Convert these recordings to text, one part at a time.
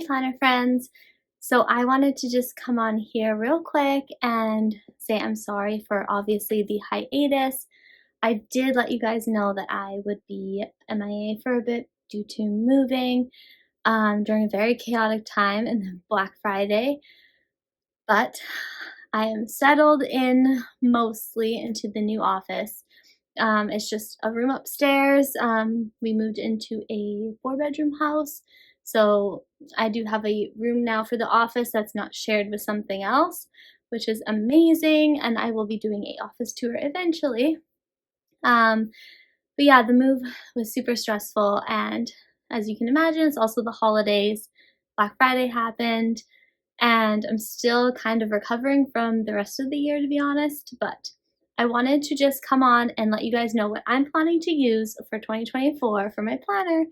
planner friends. So I wanted to just come on here real quick and say I'm sorry for obviously the hiatus. I did let you guys know that I would be MIA for a bit due to moving during a very chaotic time and then Black Friday, but I am settled in mostly into the new office. It's just a room upstairs. We moved into a 4-bedroom house, so I do have a room now for the office that's not shared with something else, which is amazing, and I will be doing an office tour eventually. But yeah, the move was super stressful, and as you can imagine, it's also the holidays. Black Friday happened, and I'm still kind of recovering from the rest of the year, to be honest, but I wanted to just come on and let you guys know what I'm planning to use for 2024 for my planner.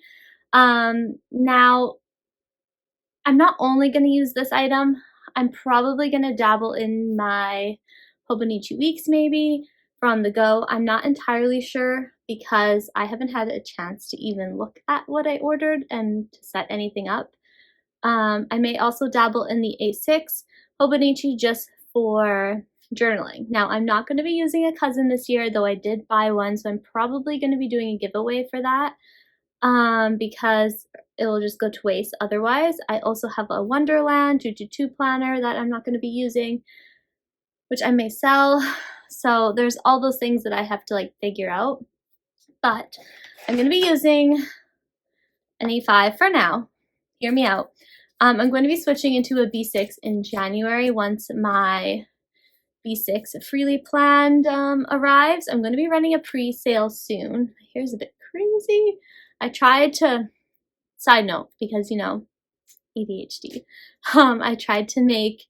Now, I'm not only going to use this item, I'm probably going to dabble in my Hobonichi Weeks maybe for on the go. I'm not entirely sure because I haven't had a chance to even look at what I ordered and to set anything up. I may also dabble in the A6 Hobonichi just for journaling. Now, I'm not going to be using a cousin this year, though I did buy one, so I'm probably going to be doing a giveaway for that because it will just go to waste otherwise. I also have a Wonderland 222 planner that I'm not going to be using, which I may sell. So there's all those things that I have to figure out. But I'm going to be using an A5 for now. Hear me out. I'm going to be switching into a B6 in January once my B6 freely planned arrives. I'm going to be running a pre-sale soon. Here's a bit crazy. I tried to, side note, because you know, ADHD, I tried to make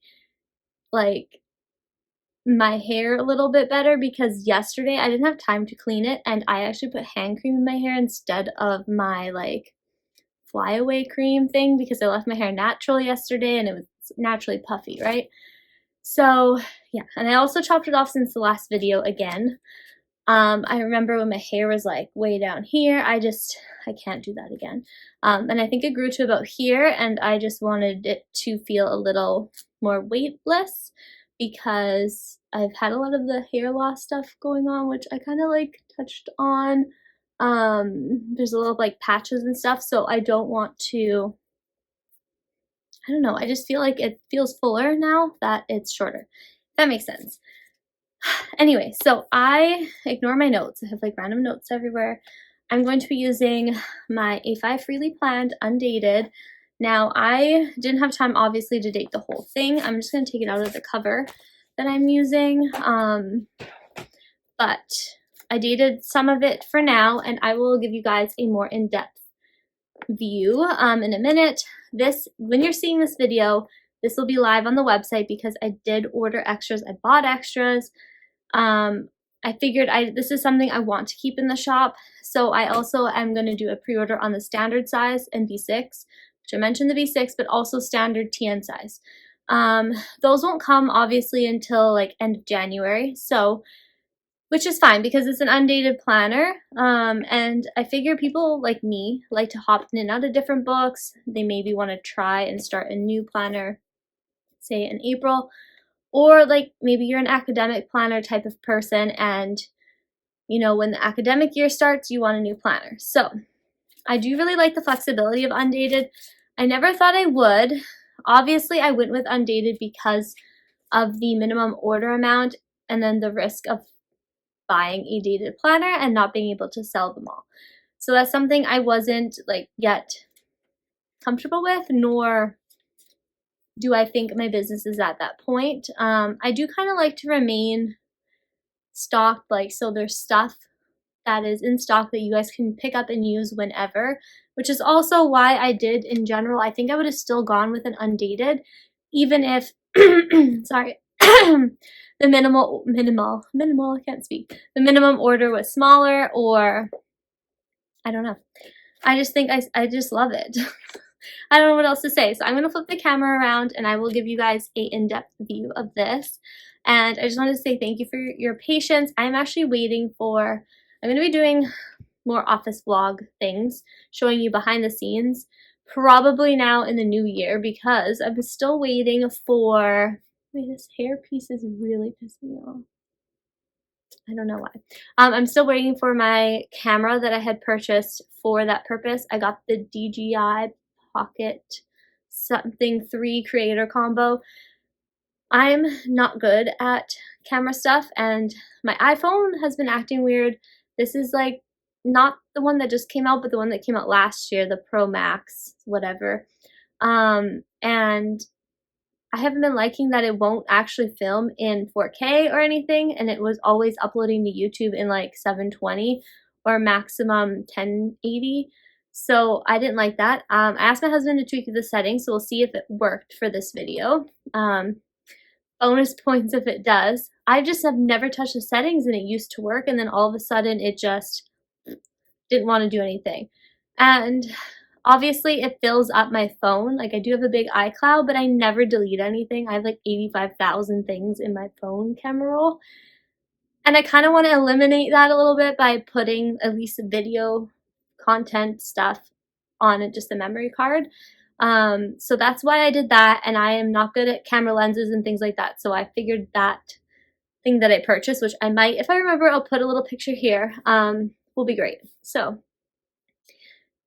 my hair a little bit better because yesterday I didn't have time to clean it and I actually put hand cream in my hair instead of my flyaway cream thing because I left my hair natural yesterday and it was naturally puffy, right? So yeah, and I also chopped it off since the last video again. I remember when my hair was way down here, I can't do that again. And I think it grew to about here and I just wanted it to feel a little more weightless because I've had a lot of the hair loss stuff going on, which I kind of touched on. There's a little patches and stuff, so I don't want to, I don't know, I just feel like it feels fuller now that it's shorter. If that makes sense. Anyway, so I ignore my notes. I have random notes everywhere. I'm going to be using my A5 freely planned Undated. Now, I didn't have time obviously to date the whole thing. I'm just going to take it out of the cover that I'm using. But I dated some of it for now, and I will give you guys a more in-depth view in a minute. When you're seeing this video, this will be live on the website because I did order extras. I bought extras. I figured this is something I want to keep in the shop, so I also am going to do a pre-order on the standard size and B6, which I mentioned the B6, but also standard TN size. Those won't come obviously until end of January, so which is fine because it's an undated planner, and I figure people like me like to hop in and out of different books. They maybe want to try and start a new planner, say in April, or maybe you're an academic planner type of person and you know when the academic year starts you want a new planner. So I do really like the flexibility of Undated. I never thought I would. Obviously I went with Undated because of the minimum order amount and then the risk of buying a dated planner and not being able to sell them all. So that's something I wasn't yet comfortable with, nor do I think my business is at that point. I do kind of like to remain stocked, so there's stuff that is in stock that you guys can pick up and use whenever, which is also why I did in general. I think I would have still gone with an Undated, even if, sorry, the minimal, I can't speak. The minimum order was smaller, or I don't know. I just think I just love it. I don't know what else to say. So I'm going to flip the camera around and I will give you guys a in-depth view of this. And I just wanted to say thank you for your patience. I'm actually waiting for, I'm going to be doing more office vlog things, showing you behind the scenes probably now in the new year, because I'm still waiting for, wait, this hair piece is really pissing me off. I don't know why. I'm still waiting for my camera that I had purchased for that purpose. I got the DJI Pocket something 3 creator combo. I'm not good at camera stuff, and my iPhone has been acting weird. This is like not the one that just came out, but the one that came out last year, the Pro Max, whatever. And I haven't been liking that it won't actually film in 4K or anything, and it was always uploading to YouTube in like 720 or maximum 1080. So I didn't like that. I asked my husband to tweak the settings, so we'll see if it worked for this video. Bonus points if it does. I just have never touched the settings, and it used to work, and then all of a sudden it just didn't want to do anything. And obviously it fills up my phone. Like, I do have a big iCloud, but I never delete anything. I have like 85,000 things in my phone camera roll. And I kind of want to eliminate that a little bit by putting at least video content stuff on just a memory card. So that's why I did that, and I am not good at camera lenses and things like that. So I figured that thing that I purchased, which I might, if I remember, I'll put a little picture here, will be great. So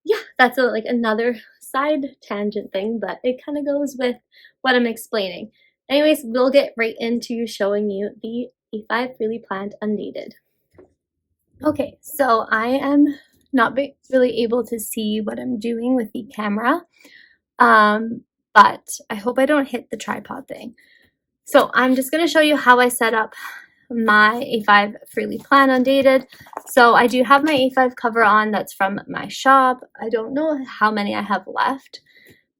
yeah, that's like another side tangent thing, but it kind of goes with what I'm explaining. Anyways, we'll get right into showing you the A5 Freely Planned Undated. Okay, so I am not really able to see what I'm doing with the camera, but I hope I don't hit the tripod thing. So I'm just going to show you how I set up my A5 Freely Planned Undated. So I do have my A5 cover on that's from my shop. I don't know how many I have left,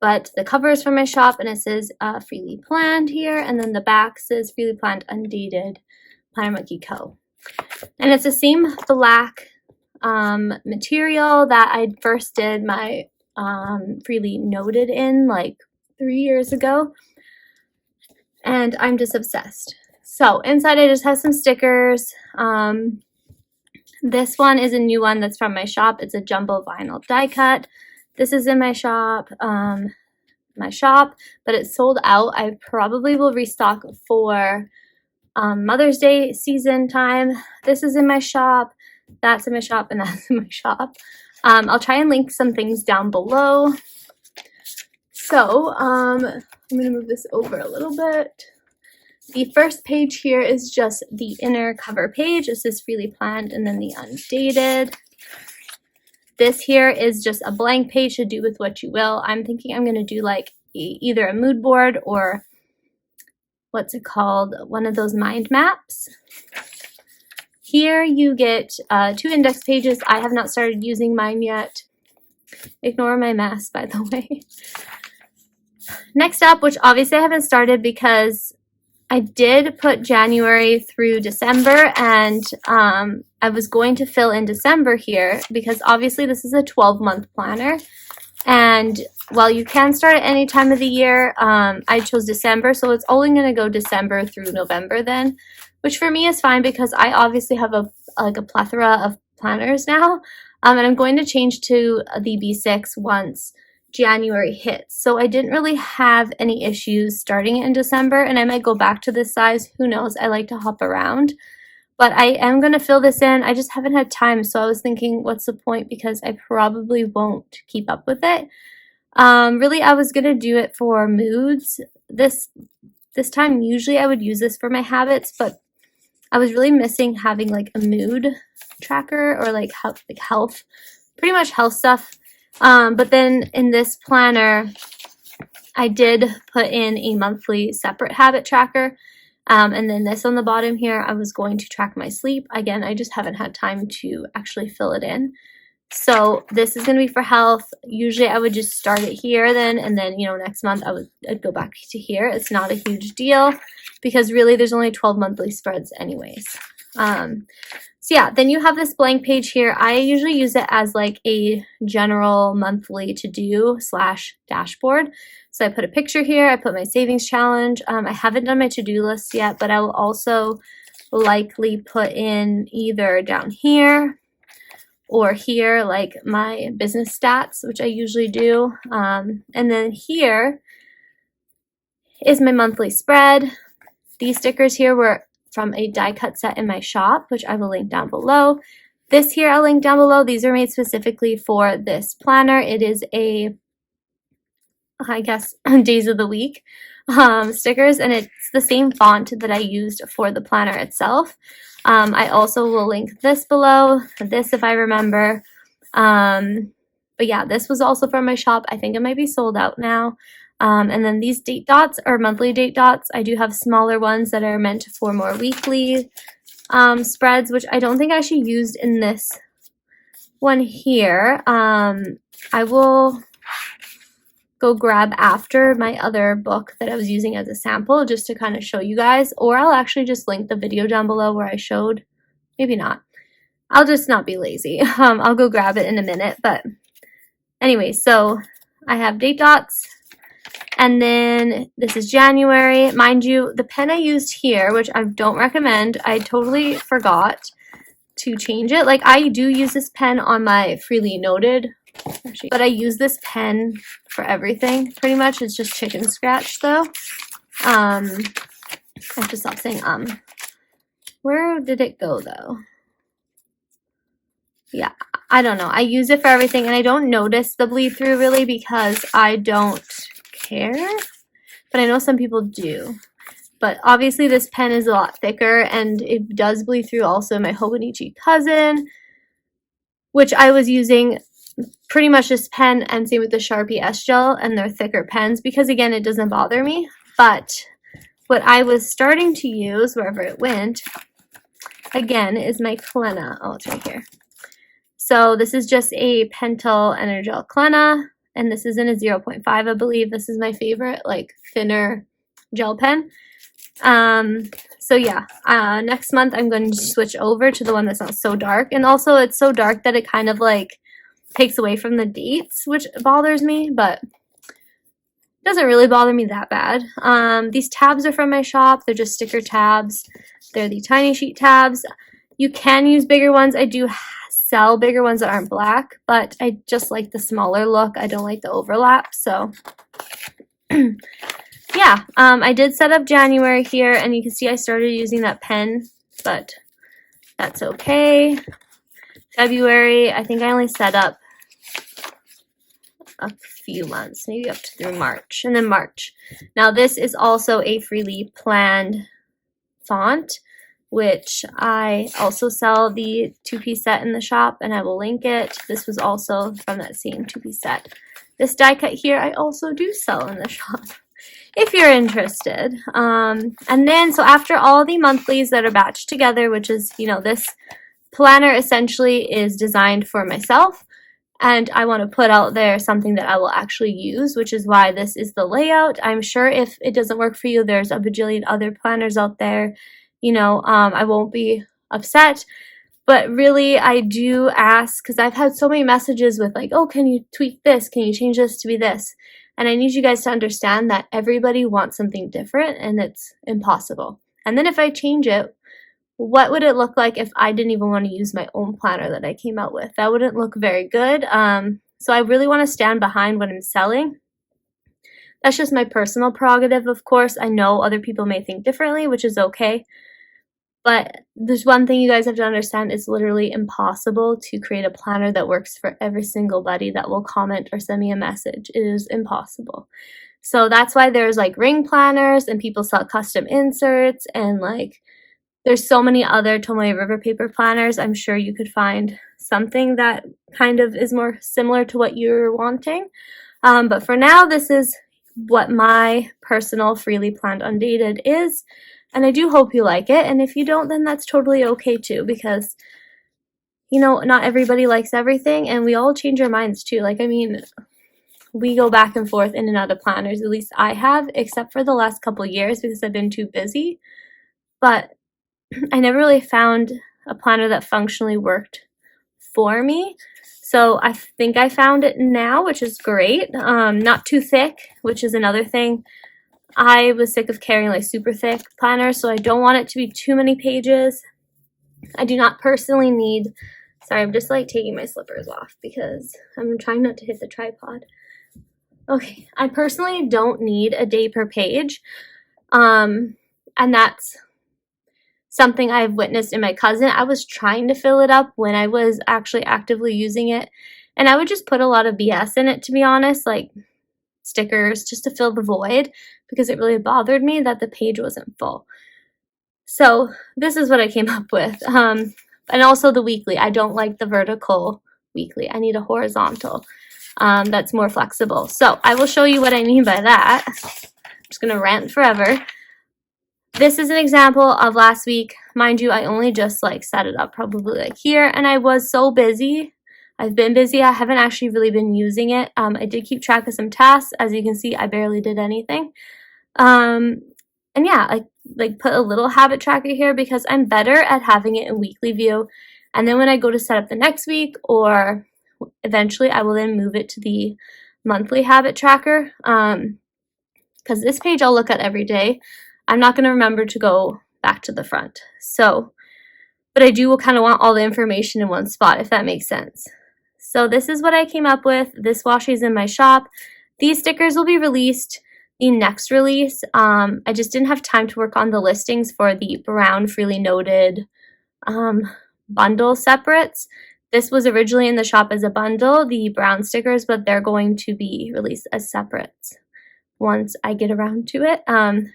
but the cover is from my shop, and it says Freely Planned here, and then the back says Freely Planned Undated Plannermonkeyco. And it's the same black material that I first did my Freely Noted in like 3 years ago, and I'm just obsessed. So inside I just have some stickers. This one is a new one that's from my shop. It's a jumbo vinyl die cut. This is in my shop, but it's sold out. I probably will restock for Mother's Day season time. This is in my shop, that's in my shop, and that's in my shop. I'll try and link some things down below. So I'm gonna move this over a little bit. The first page here is just the inner cover page. This is Freely Planned, and then the Undated. This here is just a blank page to do with what you will. I'm thinking I'm going to do like either a mood board or what's it called? One of those mind maps. Here you get 2 index pages. I have not started using mine yet. Ignore my mess, by the way. Next up, which obviously I haven't started because I did put January through December, and I was going to fill in December here because obviously this is a 12-month planner, and while you can start at any time of the year, I chose December, so it's only going to go December through November then, which for me is fine because I obviously have a plethora of planners now, and I'm going to change to the B6 once January hits. So I didn't really have any issues starting it in December, and I might go back to this size. Who knows? I like to hop around. But I am going to fill this in. I just haven't had time, so I was thinking, what's the point? Because I probably won't keep up with it. Really, I was going to do it for moods. This time, usually I would use this for my habits, but I was really missing having like a mood tracker or like health, pretty much health stuff. But then in this planner, I did put in a monthly separate habit tracker. And then this on the bottom here, I was going to track my sleep. Again, I just haven't had time to actually fill it in. So this is going to be for health. Usually I would just start it here then, and then, you know, next month I'd go back to here. It's not a huge deal because really there's only 12 monthly spreads anyways. So yeah, then you have this blank page here. I usually use it as like a general monthly to-do / dashboard. So I put a picture here. I put my savings challenge. I haven't done my to-do list yet, but I will also likely put in either down here or here like my business stats, which I usually do. And then here is my monthly spread. These stickers here were from a die cut set in my shop, which I will link down below. This here I'll link down below. These are made specifically for this planner. It is a, I guess, days of the week stickers, and it's the same font that I used for the planner itself. I also will link this below, this if I remember. But yeah, this was also from my shop. I think it might be sold out now. And then these date dots are monthly date dots. I do have smaller ones that are meant for more weekly spreads, which I don't think I actually used in this one here. I will go grab after my other book that I was using as a sample just to kind of show you guys, or I'll actually just link the video down below where I showed. Maybe not. I'll just not be lazy. I'll go grab it in a minute. But anyway, so I have date dots. And then this is January. Mind you, the pen I used here, which I don't recommend, I totally forgot to change it. Like, I do use this pen on my freely noted, actually, but I use this pen for everything pretty much. It's just chicken scratch though. I have to stop saying Where did it go though? Yeah, I don't know. I use it for everything, and I don't notice the bleed through really because I don't care, but I know some people do. But obviously this pen is a lot thicker, and it does bleed through. Also my Hobonichi cousin, which I was using pretty much this pen, and same with the Sharpie S Gel, and they're thicker pens because again it doesn't bother me. But what I was starting to use, wherever it went, again is my Clenna. Oh, it's right here. So this is just a Pentel Energel Clenna, and this is in a 0.5, I believe. This is my favorite, like, thinner gel pen. So yeah, next month I'm going to switch over to the one that's not so dark. And also it's so dark that it kind of, like, takes away from the dates, which bothers me, but it doesn't really bother me that bad. These tabs are from my shop. They're just sticker tabs. They're the tiny sheet tabs. You can use bigger ones. I do sell bigger ones that aren't black, but I just like the smaller look. I don't like the overlap, so yeah. I did set up January here, and you can see I started using that pen, but that's okay. February, I think I only set up a few months, maybe up to through March, and then March. Now this is also a freely planned font, which I also sell the 2-piece set in the shop, and I will link it. This was also from that same 2-piece set. This die cut here I also do sell in the shop if you're interested. And then, so after all the monthlies that are batched together, which is, you know, this planner essentially is designed for myself, and I want to put out there something that I will actually use, which is why this is the layout. I'm sure if it doesn't work for you, there's a bajillion other planners out there. You know, I won't be upset, but really I do ask, because I've had so many messages with like, oh, can you tweak this? Can you change this to be this? And I need you guys to understand that everybody wants something different, and it's impossible. And then if I change it, what would it look like if I didn't even want to use my own planner that I came out with? That wouldn't look very good. So I really want to stand behind what I'm selling. That's just my personal prerogative, of course. I know other people may think differently, which is okay. But there's one thing you guys have to understand. It's literally impossible to create a planner that works for every single buddy that will comment or send me a message. It is impossible. So that's why there's like ring planners, and people sell custom inserts, and like there's so many other Tomoe River paper planners. I'm sure you could find something that kind of is more similar to what you're wanting. But for now, this is what my personal freely planned Undated is. And I do hope you like it. And if you don't, then that's totally okay too, because, you know, not everybody likes everything, and we all change our minds too. Like, I mean, we go back and forth in and out of planners. At least I have, except for the last couple of years because I've been too busy. But I never really found a planner that functionally worked for me. So I think I found it now, which is great. Not too thick, which is another thing. I was sick of carrying like super thick planners, so I don't want it to be too many pages. I do not personally need Sorry, I'm just like taking my slippers off because I'm trying not to hit the tripod. Okay, I personally don't need a day per page. And that's something I've witnessed in my cousin. I was trying to fill it up when I was actually actively using it, and I would just put a lot of BS in it, to be honest, like stickers just to fill the void, because it really bothered me that the page wasn't full. So this is what I came up with. And also the weekly. I don't like the vertical weekly. I need a horizontal that's more flexible. So I will show you what I mean by that. I'm just going to rant forever. This is an example of last week. Mind you, I only just like set it up probably like here, and I was so busy. I've been busy. I haven't actually really been using it. I did keep track of some tasks. As you can see, I barely did anything. And yeah, I like put a little habit tracker here because I'm better at having it in weekly view. And then when I go to set up the next week, or eventually I will then move it to the monthly habit tracker. Because this page I'll look at every day. I'm not going to remember to go back to the front. So, but I do kind of want all the information in one spot, if that makes sense. So this is what I came up with. This washi is in my shop. These stickers will be released the next release. I just didn't have time to work on the listings for the brown freely noted bundle separates. This was originally in the shop as a bundle, the brown stickers, but they're going to be released as separates once I get around to it.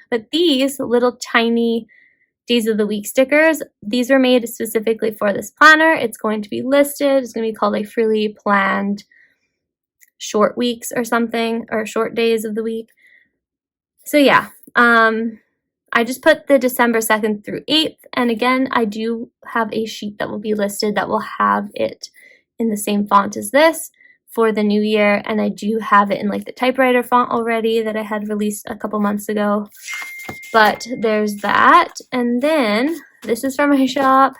But these little tiny Days of the Week stickers, these were made specifically for this planner. It's going to be listed. It's going to be called a freely planned short weeks or something, or short days of the week. So yeah, I just put the December 2nd through 8th. And again, I do have a sheet that will be listed that will have it in the same font as this for the new year. And I do have it in like the typewriter font already that I had released a couple months ago. But there's that. And then this is from my shop.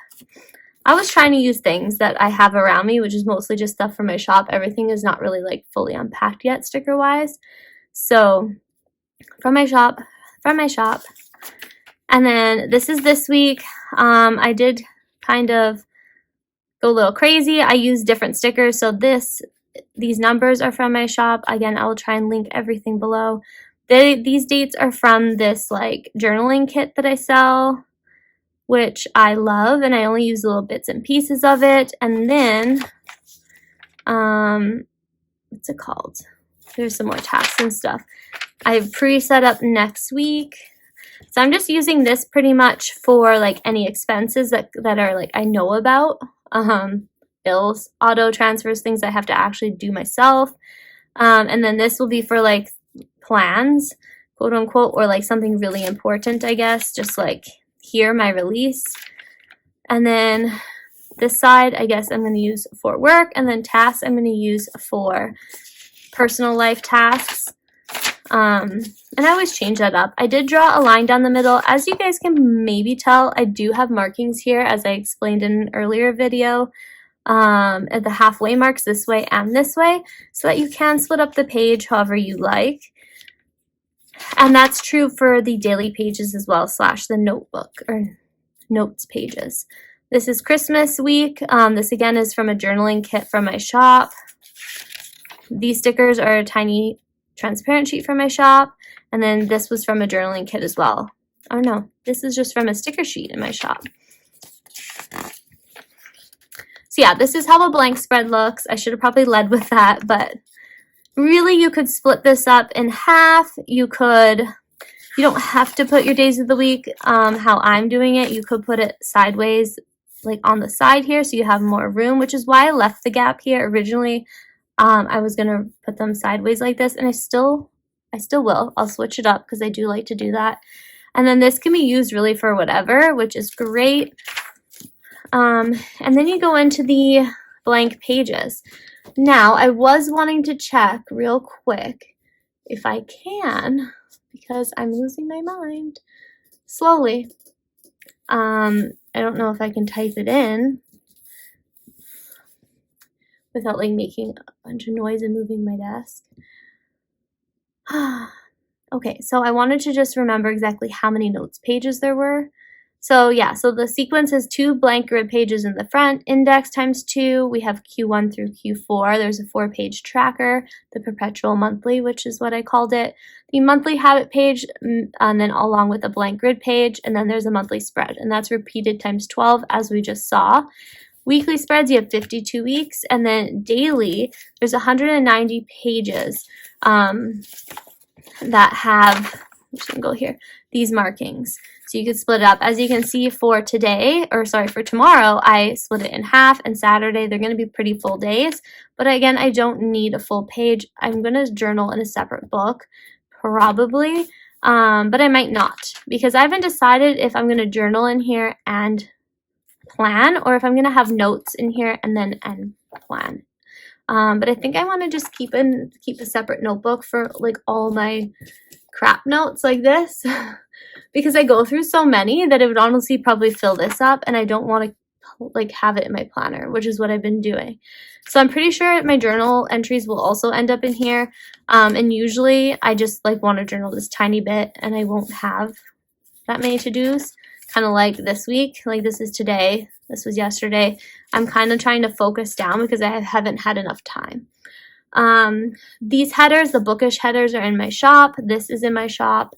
I was trying to use things that I have around me, which is mostly just stuff from my shop. Everything is not really like fully unpacked yet sticker wise. So from my shop. And then this is this week. I did kind of go a little crazy. I used different stickers. So these numbers are from my shop. Again, I will try and link everything below. These dates are from this like journaling kit that I sell, which I love, and I only use little bits and pieces of it. And then, what's it called? There's some more tasks and stuff. I've pre-set up next week. So I'm just using this pretty much for like any expenses that are like I know about. Bills, auto transfers, things I have to actually do myself. And then this will be for like plans, quote unquote, or like something really important, I guess, just like here, my release. And then this side, I guess I'm going to use for work, and then tasks I'm going to use for personal life tasks. And I always change that up. I did draw a line down the middle. As you guys can maybe tell, I do have markings here, as I explained in an earlier video, at the halfway marks this way and this way, so that you can split up the page however you like. And that's true for the daily pages as well, / the notebook or notes pages. This is Christmas week. This again is from a journaling kit from my shop. These stickers are a tiny transparent sheet from my shop. And then this was from a journaling kit as well. Oh no, this is just from a sticker sheet in my shop. So yeah, this is how a blank spread looks. I should have probably led with that, but really you could split this up in half. You don't have to put your days of the week how I'm doing it. You could put it sideways, like on the side here, so you have more room, which is why I left the gap here originally. I was gonna put them sideways like this, and I still will. I'll switch it up because I do like to do that. And then this can be used really for whatever, which is great. And then you go into the blank pages. Now, I was wanting to check real quick if I can, because I'm losing my mind slowly. I don't know if I can type it in without like making a bunch of noise and moving my desk. Okay, so I wanted to just remember exactly how many notes pages there were. So yeah, so the sequence is 2 blank grid pages in the front, index times 2. We have Q1 through Q4. There's a 4-page tracker, the perpetual monthly, which is what I called it. The monthly habit page, and then along with a blank grid page, and then there's a monthly spread, and that's repeated times 12 as we just saw. Weekly spreads, you have 52 weeks, and then daily, there's 190 pages that have, I'm just gonna go here, these markings. So you could split it up. As you can see for today, or sorry, for tomorrow, I split it in half, and Saturday, they're gonna be pretty full days. But again, I don't need a full page. I'm gonna journal in a separate book, probably, but I might not, because I haven't decided if I'm gonna journal in here and plan, or if I'm gonna have notes in here and then end plan. But I think I want to just keep a separate notebook for like all my crap notes like this because I go through so many that it would honestly probably fill this up, and I don't want to like have it in my planner, which is what I've been doing. So I'm pretty sure my journal entries will also end up in here, and usually I just like want to journal this tiny bit and I won't have that many to-dos. Kind of like this week, like this is today, this was yesterday. I'm kind of trying to focus down because I haven't had enough time. These headers, the bookish headers, are in my shop. This is in my shop.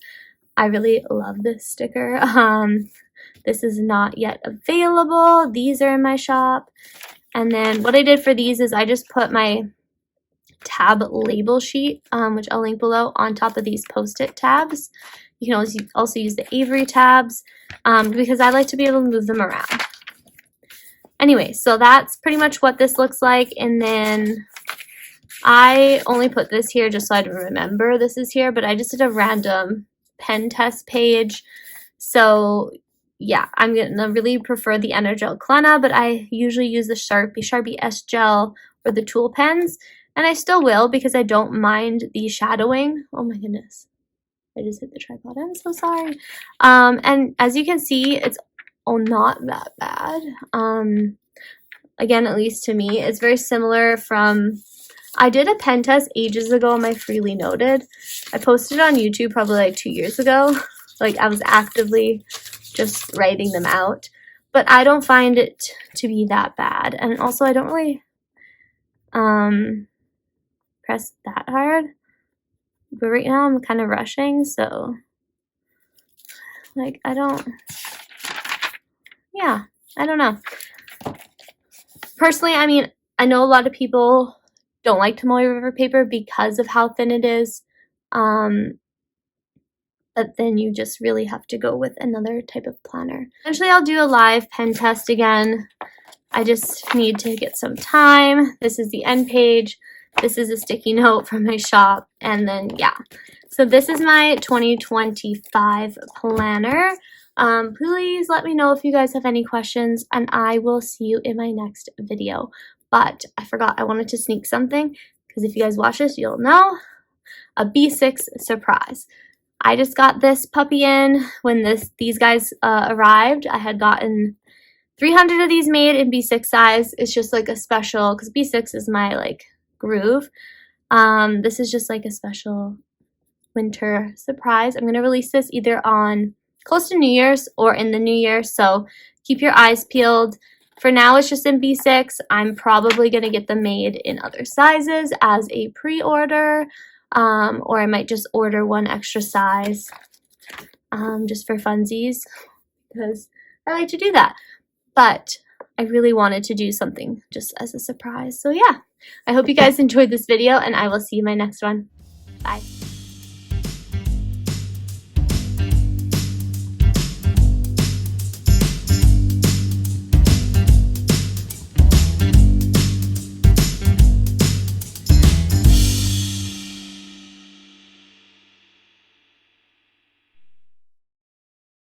I really love this sticker. This is not yet available. These are in my shop. And then what I did for these is I just put my tab label sheet, which I'll link below, on top of these post-it tabs. You can also use the Avery tabs because I like to be able to move them around. Anyway, so that's pretty much what this looks like. And then I only put this here just so I don't remember this is here, but I just did a random pen test page. So yeah, I'm going to really prefer the Energel Clenna, but I usually use the Sharpie S Gel or the Tool pens. And I still will because I don't mind the shadowing. Oh my goodness. I just hit the tripod. I'm so sorry. And as you can see, it's not that bad. Again, at least to me, it's very similar from, I did a pen test ages ago on my Freely Noted. I posted it on YouTube probably like 2 years ago. Like I was actively just writing them out. But I don't find it to be that bad. And also I don't really press that hard. But right now I'm kind of rushing, so like I don't know. Personally, I mean, I know a lot of people don't like Tomoe River paper because of how thin it is. But then you just really have to go with another type of planner. Eventually I'll do a live pen test again. I just need to get some time. This is the end page. This is a sticky note from my shop, and then yeah. So this is my 2025 planner. Please let me know if you guys have any questions, and I will see you in my next video. But I forgot, I wanted to sneak something, because if you guys watch this, you'll know. A B6 surprise. I just got this puppy in when these guys arrived. I had gotten 300 of these made in B6 size. It's just like a special, because B6 is my like groove. This is just like a special winter surprise. I'm going to release this either on close to New Year's or in the New Year, so keep your eyes peeled. For now, it's just in B6. I'm probably going to get them made in other sizes as a pre-order, or I might just order one extra size just for funsies, because I like to do that. But I really wanted to do something just as a surprise. So yeah, I hope you guys enjoyed this video, and I will see you in my next one. Bye.